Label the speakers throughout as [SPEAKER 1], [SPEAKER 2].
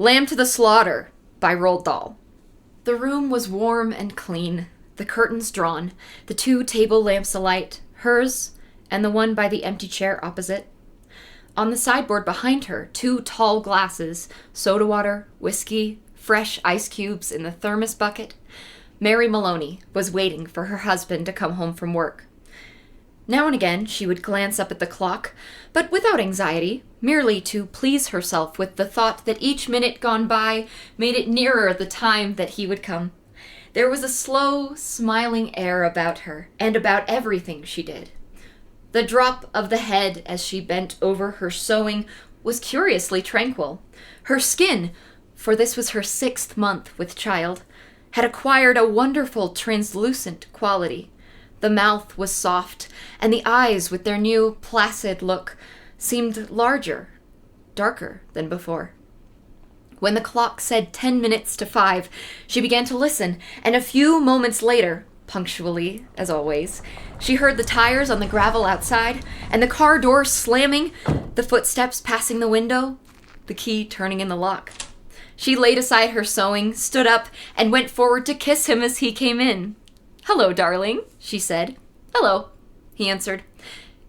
[SPEAKER 1] Lamb to the Slaughter by Roald Dahl. The room was warm and clean, the curtains drawn, the 2 table lamps alight, hers and the one by the empty chair opposite. On the sideboard behind her, 2 tall glasses, soda water, whiskey, fresh ice cubes in the thermos bucket. Mary Maloney was waiting for her husband to come home from work. Now and again she would glance up at the clock, but without anxiety, merely to please herself with the thought that each minute gone by made it nearer the time that he would come. There was a slow, smiling air about her, and about everything she did. The drop of the head as she bent over her sewing was curiously tranquil. Her skin, for this was her 6th month with child, had acquired a wonderful translucent quality. The mouth was soft, and the eyes, with their new placid look, seemed larger, darker than before. When the clock said 10 minutes to 5, she began to listen, and a few moments later, punctually as always, she heard the tires on the gravel outside, and the car door slamming, the footsteps passing the window, the key turning in the lock. She laid aside her sewing, stood up, and went forward to kiss him as he came in. "Hello, darling," she said. "Hello," he answered.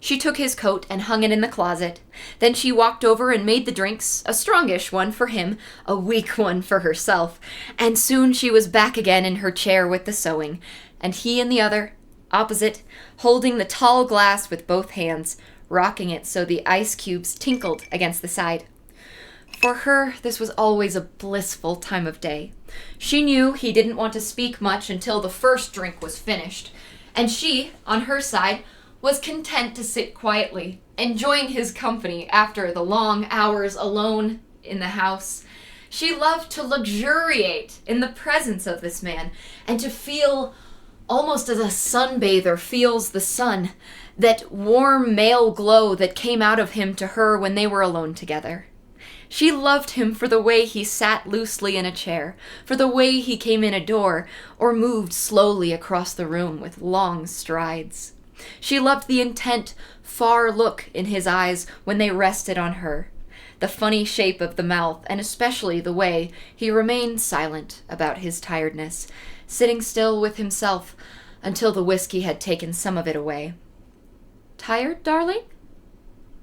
[SPEAKER 1] She took his coat and hung it in the closet. Then she walked over and made the drinks, a strongish one for him, a weak one for herself, and soon she was back again in her chair with the sewing, and he in the other, opposite, holding the tall glass with both hands, rocking it so the ice cubes tinkled against the side. For her, this was always a blissful time of day. She knew he didn't want to speak much until the first drink was finished, and she, on her side, was content to sit quietly, enjoying his company after the long hours alone in the house. She loved to luxuriate in the presence of this man, and to feel, almost as a sunbather feels the sun, that warm male glow that came out of him to her when they were alone together. She loved him for the way he sat loosely in a chair, for the way he came in a door, or moved slowly across the room with long strides. She loved the intent, far look in his eyes when they rested on her, the funny shape of the mouth, and especially the way he remained silent about his tiredness, sitting still with himself until the whiskey had taken some of it away. "Tired, darling?"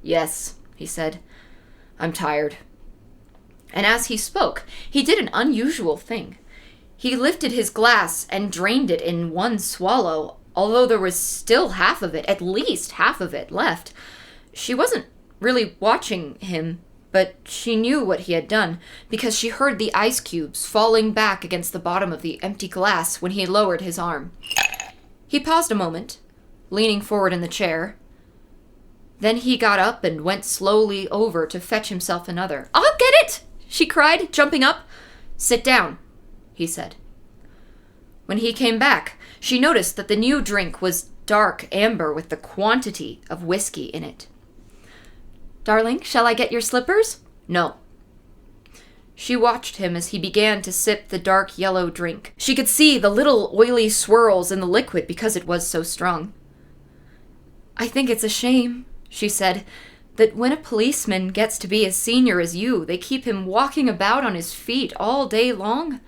[SPEAKER 1] "Yes," he said. "I'm tired." And as he spoke, he did an unusual thing. He lifted his glass and drained it in one swallow, although there was still half of it, at least half of it, left. She wasn't really watching him, but she knew what he had done, because she heard the ice cubes falling back against the bottom of the empty glass when he lowered his arm. He paused a moment, leaning forward in the chair. Then he got up and went slowly over to fetch himself another. "I'll get it!" she cried, jumping up. "Sit down," he said. When he came back, she noticed that the new drink was dark amber with the quantity of whiskey in it. "Darling, shall I get your slippers?" "No." She watched him as he began to sip the dark yellow drink. She could see the little oily swirls in the liquid because it was so strong. "I think it's a shame," she said, "that when a policeman gets to be as senior as you, they keep him walking about on his feet all day long."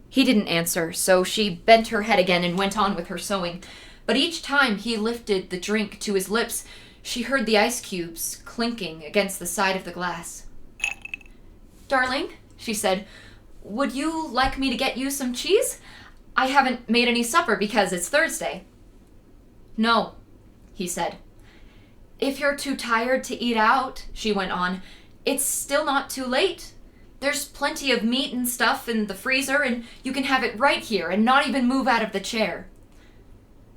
[SPEAKER 1] He didn't answer, so she bent her head again and went on with her sewing. But each time he lifted the drink to his lips, she heard the ice cubes clinking against the side of the glass. "Darling," she said, "would you like me to get you some cheese? I haven't made any supper because it's Thursday." "No," he said. "If you're too tired to eat out," she went on, "it's still not too late. There's plenty of meat and stuff in the freezer, and you can have it right here and not even move out of the chair."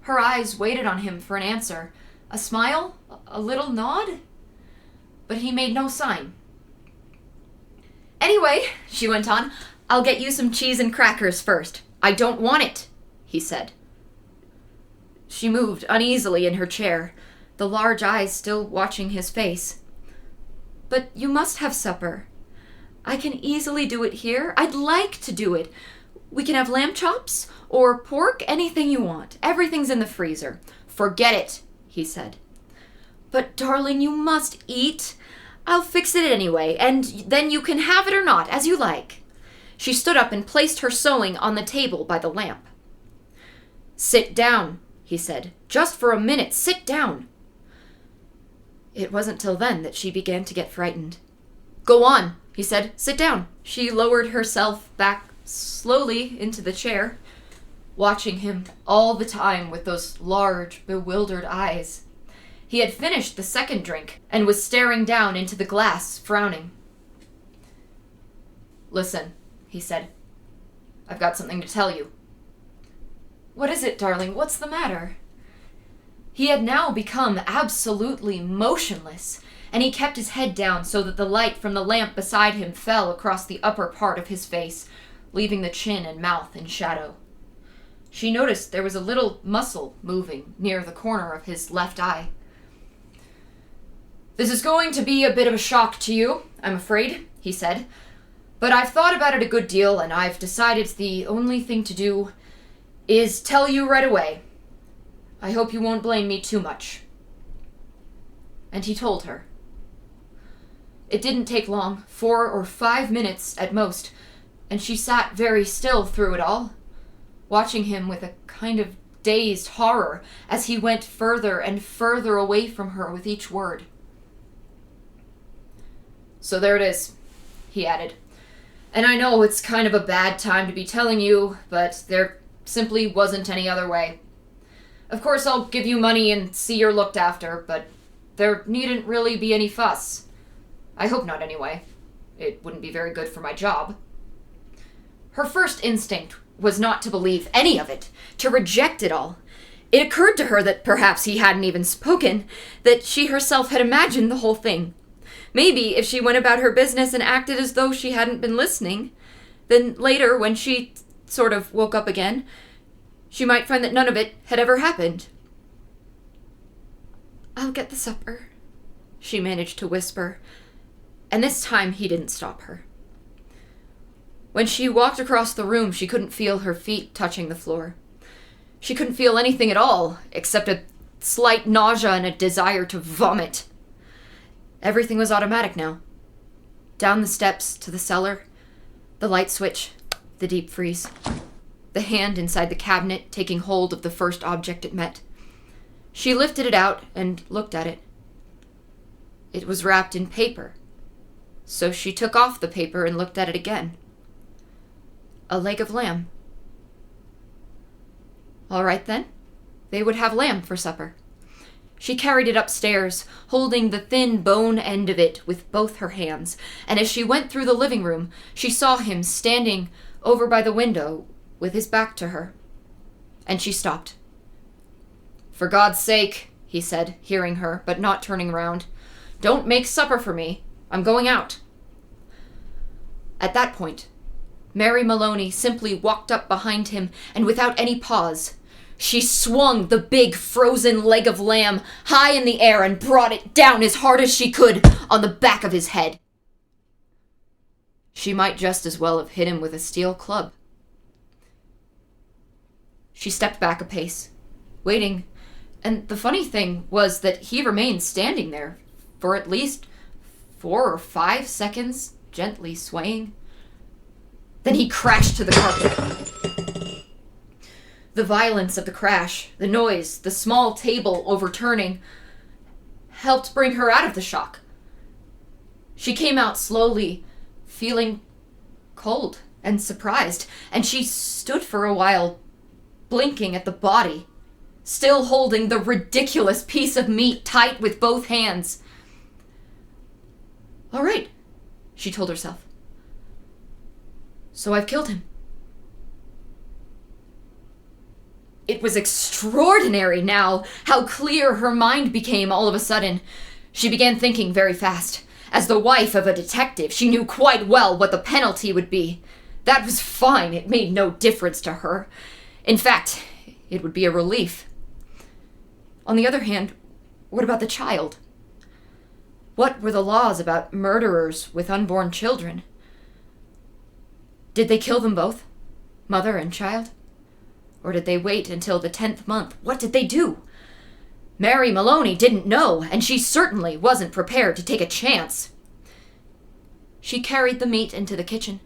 [SPEAKER 1] Her eyes waited on him for an answer, a smile, a little nod, but he made no sign. "Anyway," she went on, "I'll get you some cheese and crackers first." "I don't want it," he said. She moved uneasily in her chair, the large eyes still watching his face. "But you must have supper. I can easily do it here. I'd like to do it. We can have lamb chops or pork, anything you want. Everything's in the freezer." "Forget it," he said. "But darling, you must eat. I'll fix it anyway, and then you can have it or not, as you like. She stood up and placed her sewing on the table by the lamp. Sit down, he said. Just for a minute, sit down. It wasn't till then that she began to get frightened. Go on, he said. Sit down. She lowered herself back slowly into the chair, watching him all the time with those large, bewildered eyes. He had finished the second drink and was staring down into the glass, frowning. Listen, he said. I've got something to tell you. What is it, darling? What's the matter? He had now become absolutely motionless, and he kept his head down so that the light from the lamp beside him fell across the upper part of his face, leaving the chin and mouth in shadow. She noticed there was a little muscle moving near the corner of his left eye. This is going to be a bit of a shock to you, I'm afraid, he said. But I've thought about it a good deal, and I've decided the only thing to do is tell you right away. I hope you won't blame me too much. And he told her. It didn't take long, 4 or 5 minutes at most, and she sat very still through it all, watching him with a kind of dazed horror as he went further and further away from her with each word. So there it is, he added. And I know it's kind of a bad time to be telling you, but there simply wasn't any other way. Of course, I'll give you money and see you're looked after, but there needn't really be any fuss. I hope not, anyway. It wouldn't be very good for my job. Her first instinct was not to believe any of it, to reject it all. It occurred to her that perhaps he hadn't even spoken, that she herself had imagined the whole thing. Maybe if she went about her business and acted as though she hadn't been listening, then later, when she sort of woke up again, she might find that none of it had ever happened. I'll get the supper, she managed to whisper, and this time he didn't stop her. When she walked across the room, she couldn't feel her feet touching the floor. She couldn't feel anything at all, except a slight nausea and a desire to vomit. Everything was automatic now. Down the steps to the cellar, the light switch, the deep freeze, the hand inside the cabinet taking hold of the first object it met. She lifted it out and looked at it. It was wrapped in paper, so she took off the paper and looked at it again. A leg of lamb. All right then, they would have lamb for supper. She carried it upstairs, holding the thin bone end of it with both her hands, and as she went through the living room, she saw him standing over by the window with his back to her. And she stopped. For God's sake, he said, hearing her, but not turning round, don't make supper for me. I'm going out. At that point, Mary Maloney simply walked up behind him, and without any pause, she swung the big frozen leg of lamb high in the air and brought it down as hard as she could on the back of his head. She might just as well have hit him with a steel club. She stepped back a pace, waiting, and the funny thing was that he remained standing there for at least 4 or 5 seconds, gently swaying. Then he crashed to the carpet. The violence of the crash, the noise, the small table overturning, helped bring her out of the shock. She came out slowly, feeling cold and surprised, and she stood for a while, blinking at the body, still holding the ridiculous piece of meat tight with both hands. All right, she told herself. So I've killed him. It was extraordinary now how clear her mind became all of a sudden. She began thinking very fast. As the wife of a detective, she knew quite well what the penalty would be. That was fine. It made no difference to her. In fact, it would be a relief. On the other hand, what about the child? What were the laws about murderers with unborn children? Did they kill them both, mother and child? Or did they wait until the 10th month? What did they do? Mary Maloney didn't know, and she certainly wasn't prepared to take a chance. She carried the meat into the kitchen,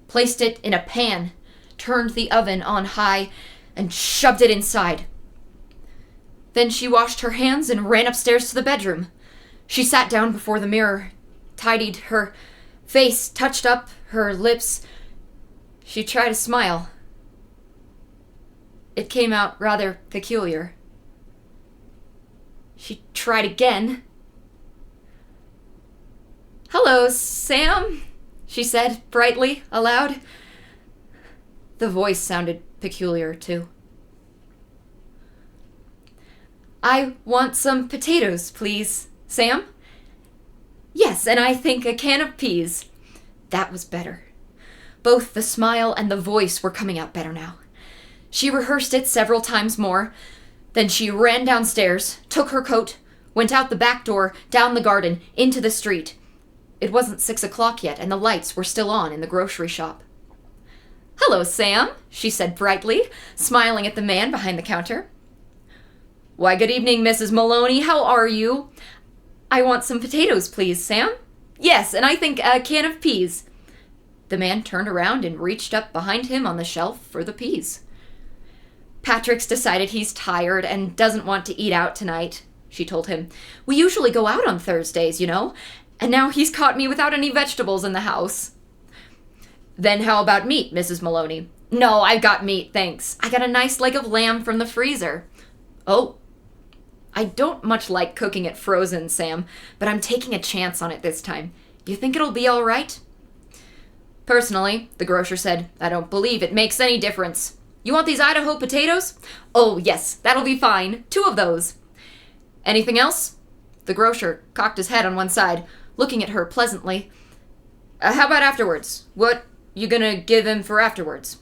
[SPEAKER 1] placed it in a pan, turned the oven on high, and shoved it inside. Then she washed her hands and ran upstairs to the bedroom. She sat down before the mirror, tidied her face, touched up her lips. She tried to smile. It came out rather peculiar. She tried again. "Hello, Sam," she said brightly, aloud. The voice sounded peculiar, too. "I want some potatoes, please, Sam." "Yes, and I think a can of peas." That was better. Both the smile and the voice were coming out better now. She rehearsed it several times more. Then she ran downstairs, took her coat, went out the back door, down the garden, into the street. It wasn't 6 o'clock yet, and the lights were still on in the grocery shop. "Hello, Sam," she said brightly, smiling at the man behind the counter. "Why, good evening, Mrs. Maloney. How are you?" "I want some potatoes, please, Sam." "Yes, and I think a can of peas." The man turned around and reached up behind him on the shelf for the peas. "Patrick's decided he's tired and doesn't want to eat out tonight," she told him. "We usually go out on Thursdays, you know, and now he's caught me without any vegetables in the house." "Then how about meat, Mrs. Maloney?" "No, I've got meat, thanks. I got a nice leg of lamb from the freezer." "Oh. I don't much like cooking it frozen, Sam, but I'm taking a chance on it this time. You think it'll be all right?" "Personally," the grocer said, "I don't believe it makes any difference. You want these Idaho potatoes?" "Oh, yes, that'll be fine. 2 of those." "Anything else?" The grocer cocked his head on one side, looking at her pleasantly. How about afterwards? What you gonna give him for afterwards?"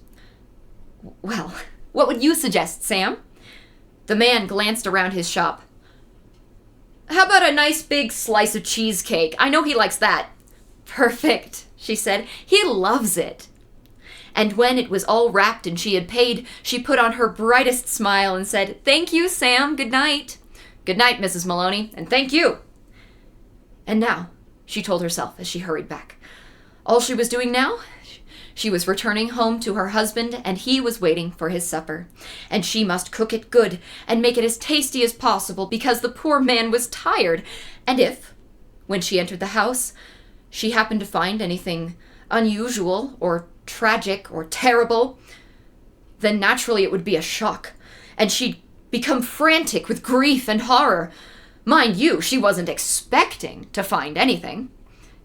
[SPEAKER 1] "Well, what would you suggest, Sam?" The man glanced around his shop. "How about a nice big slice of cheesecake? I know he likes that." "Perfect," she said. "He loves it." And when it was all wrapped and she had paid, she put on her brightest smile and said, "Thank you, Sam. Good night." "Good night, Mrs. Maloney, and thank you." And now, she told herself as she hurried back, all she was doing now, she was returning home to her husband, and he was waiting for his supper. And she must cook it good and make it as tasty as possible because the poor man was tired. And if, when she entered the house, she happened to find anything unusual or tragic or terrible, then naturally it would be a shock, and she'd become frantic with grief and horror. Mind you, she wasn't expecting to find anything.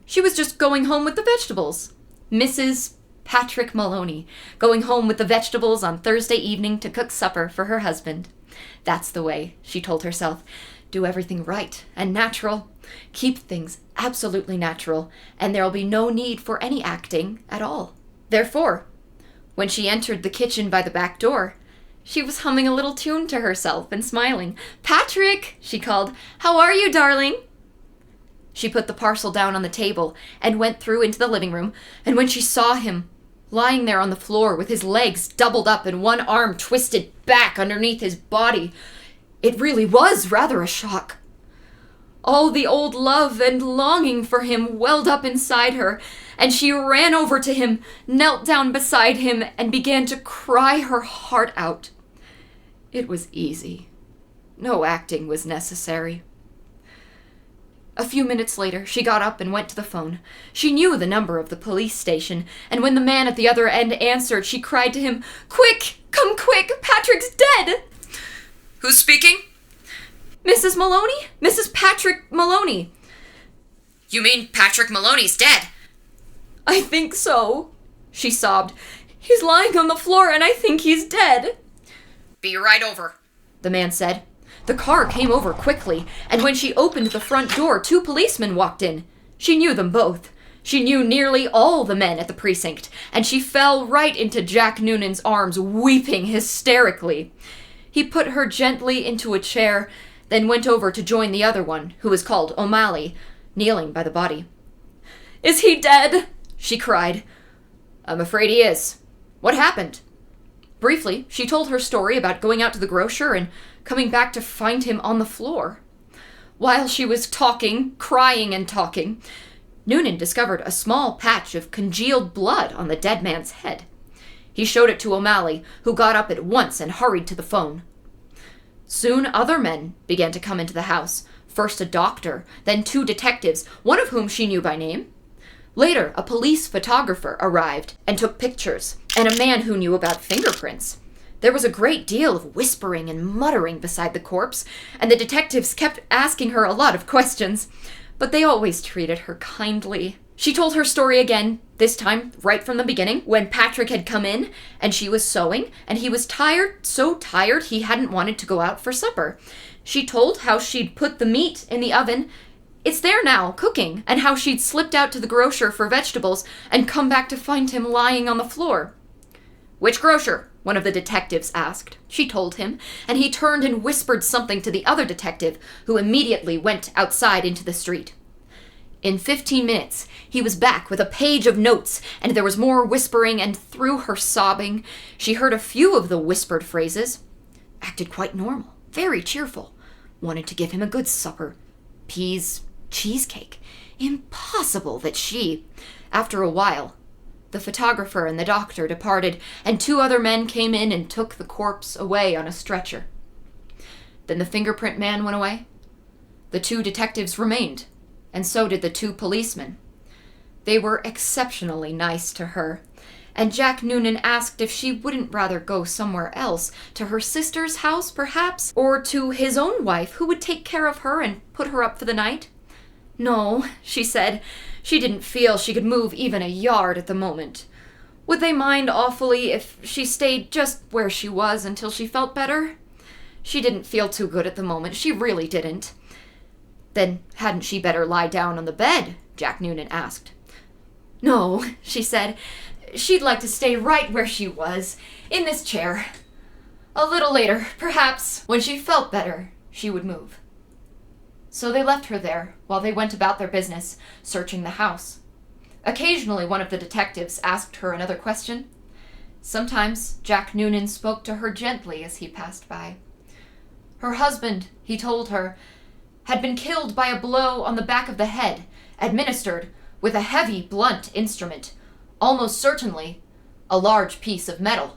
[SPEAKER 1] She was just going home with the vegetables. Mrs. Patrick Maloney, going home with the vegetables on Thursday evening to cook supper for her husband. That's the way, she told herself. Do everything right and natural. Keep things absolutely natural, and there'll be no need for any acting at all. Therefore, when she entered the kitchen by the back door, she was humming a little tune to herself and smiling. "Patrick," she called, "how are you, darling?" She put the parcel down on the table and went through into the living room, and when she saw him lying there on the floor with his legs doubled up and one arm twisted back underneath his body, it really was rather a shock. All the old love and longing for him welled up inside her, and she ran over to him, knelt down beside him, and began to cry her heart out. It was easy. No acting was necessary. A few minutes later, she got up and went to the phone. She knew the number of the police station, and when the man at the other end answered, she cried to him, "Quick! Come quick! Patrick's dead!" "Who's speaking?" "Mrs. Maloney? Mrs. Patrick Maloney." "You mean Patrick Maloney's dead?" "I think so," she sobbed. "He's lying on the floor, and I think he's dead." "Be right over," the man said. The car came over quickly, and when she opened the front door, 2 policemen walked in. She knew them both. She knew nearly all the men at the precinct, and she fell right into Jack Noonan's arms, weeping hysterically. He put her gently into a chair, then went over to join the other one, who was called O'Malley, kneeling by the body. "Is he dead?" she cried. "I'm afraid he is. What happened?" Briefly, she told her story about going out to the grocer and coming back to find him on the floor. While she was talking, crying and talking, Noonan discovered a small patch of congealed blood on the dead man's head. He showed it to O'Malley, who got up at once and hurried to the phone. Soon other men began to come into the house, first a doctor, then 2 detectives, one of whom she knew by name. Later, a police photographer arrived and took pictures, and a man who knew about fingerprints. There was a great deal of whispering and muttering beside the corpse, and the detectives kept asking her a lot of questions, but they always treated her kindly. She told her story again, this time right from the beginning, when Patrick had come in and she was sewing, and he was tired, so tired he hadn't wanted to go out for supper. She told how she'd put the meat in the oven, it's there now, cooking, and how she'd slipped out to the grocer for vegetables and come back to find him lying on the floor. "Which grocer?" one of the detectives asked. She told him, and he turned and whispered something to the other detective, who immediately went outside into the street. In 15 minutes, he was back with a page of notes, and there was more whispering, and through her sobbing, she heard a few of the whispered phrases. Acted quite normal, very cheerful. Wanted to give him a good supper. Peas, cheesecake. Impossible that she... After a while, the photographer and the doctor departed, and 2 other men came in and took the corpse away on a stretcher. Then the fingerprint man went away. The 2 detectives remained, and so did the 2 policemen. They were exceptionally nice to her, and Jack Noonan asked if she wouldn't rather go somewhere else, to her sister's house, perhaps, or to his own wife, who would take care of her and put her up for the night. No, she said. She didn't feel she could move even a yard at the moment. Would they mind awfully if she stayed just where she was until she felt better? She didn't feel too good at the moment. She really didn't. Then hadn't she better lie down on the bed? Jack Noonan asked. No, she said. She'd like to stay right where she was, in this chair. A little later, perhaps, when she felt better, she would move. So they left her there while they went about their business, searching the house. Occasionally one of the detectives asked her another question. Sometimes Jack Noonan spoke to her gently as he passed by. Her husband, he told her, had been killed by a blow on the back of the head, administered with a heavy, blunt instrument, almost certainly a large piece of metal.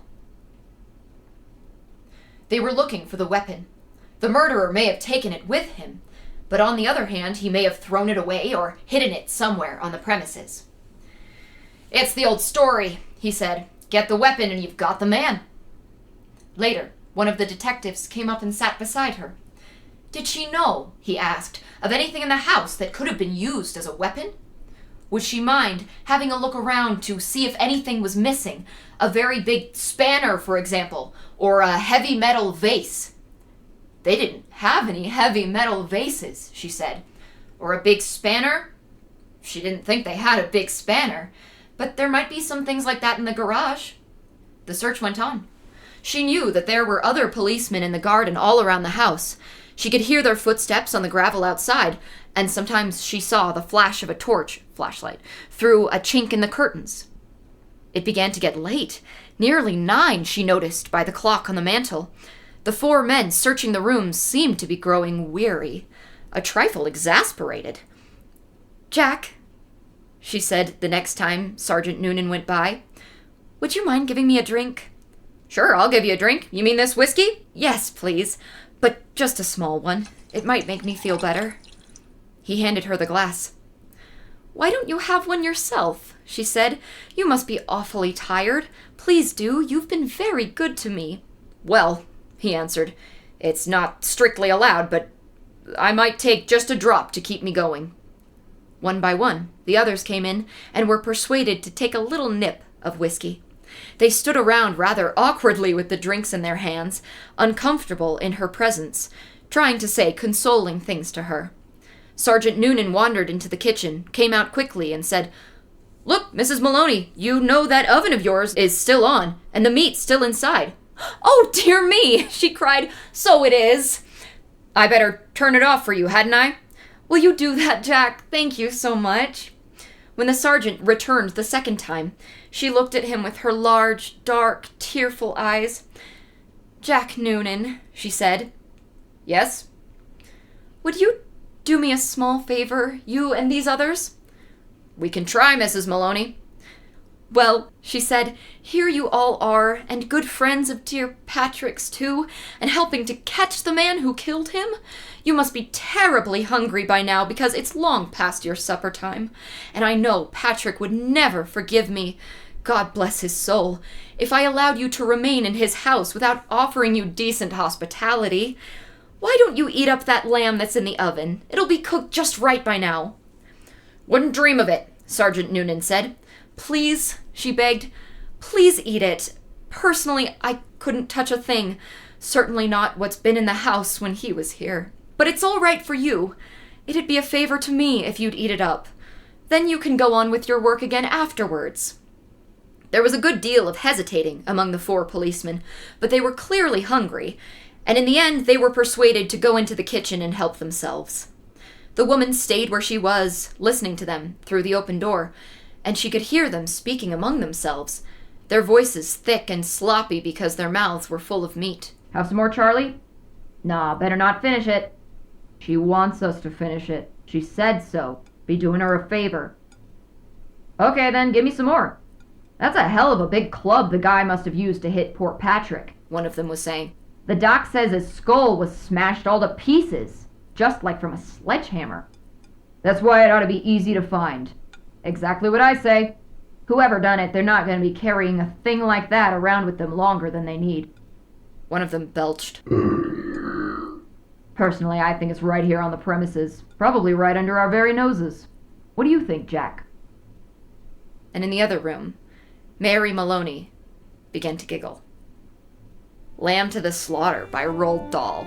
[SPEAKER 1] They were looking for the weapon. The murderer may have taken it with him, but on the other hand, he may have thrown it away or hidden it somewhere on the premises. It's the old story, he said. Get the weapon and you've got the man. Later, one of the detectives came up and sat beside her. Did she know, he asked, of anything in the house that could have been used as a weapon? Would she mind having a look around to see if anything was missing? A very big spanner, for example, or a heavy metal vase? They didn't have any heavy metal vases, she said. Or a big spanner? She didn't think they had a big spanner, but there might be some things like that in the garage. The search went on. She knew that there were other policemen in the garden all around the house. She could hear their footsteps on the gravel outside, and sometimes she saw the flash of a torch, flashlight, through a chink in the curtains. It began to get late. Nearly 9, she noticed by the clock on the mantel. The 4 men searching the rooms seemed to be growing weary, a trifle exasperated. Jack, she said the next time Sergeant Noonan went by, would you mind giving me a drink? Sure, I'll give you a drink. You mean this whiskey? Yes, please. But just a small one. It might make me feel better. He handed her the glass. Why don't you have one yourself? She said. You must be awfully tired. Please do. You've been very good to me. Well, he answered, it's not strictly allowed, but I might take just a drop to keep me going. One by one, the others came in and were persuaded to take a little nip of whiskey. They stood around rather awkwardly with the drinks in their hands, uncomfortable in her presence, trying to say consoling things to her. Sergeant Noonan wandered into the kitchen, came out quickly, and said, Look, Mrs. Maloney, you know that oven of yours is still on, and the meat's still inside. Oh, dear me, she cried. So it is. I better turn it off for you, hadn't I? Will you do that, Jack? Thank you so much. When the sergeant returned the second time, she looked at him with her large, dark, tearful eyes. Jack Noonan, she said. Yes? Would you do me a small favor, you and these others? We can try, Mrs. Maloney. Well, she said, here you all are, and good friends of dear Patrick's too, and helping to catch the man who killed him. You must be terribly hungry by now, because it's long past your supper time, and I know Patrick would never forgive me, God bless his soul, if I allowed you to remain in his house without offering you decent hospitality. Why don't you eat up that lamb that's in the oven? It'll be cooked just right by now. Wouldn't dream of it, Sergeant Noonan said. Please, she begged, please eat it. Personally, I couldn't touch a thing. Certainly not what's been in the house when he was here. But it's all right for you. It'd be a favor to me if you'd eat it up. Then you can go on with your work again afterwards. There was a good deal of hesitating among the 4 policemen, but they were clearly hungry, and in the end they were persuaded to go into the kitchen and help themselves. The woman stayed where she was, listening to them through the open door, and she could hear them speaking among themselves, their voices thick and sloppy because their mouths were full of meat.
[SPEAKER 2] Have some more, Charlie? Nah, better not finish it. She wants us to finish it. She said so. Be doing her a favor. Okay then, give me some more. That's a hell of a big club the guy must have used to hit poor Patrick,
[SPEAKER 1] one of them was saying.
[SPEAKER 2] The doc says his skull was smashed all to pieces, just like from a sledgehammer. That's why it ought to be easy to find. Exactly what I say. Whoever done it, they're not going to be carrying a thing like that around with them longer than they need.
[SPEAKER 1] One of them belched.
[SPEAKER 2] Personally, I think it's right here on the premises. Probably right under our very noses. What do you think, Jack?
[SPEAKER 1] And in the other room, Mary Maloney began to giggle. Lamb to the Slaughter by Roald Dahl.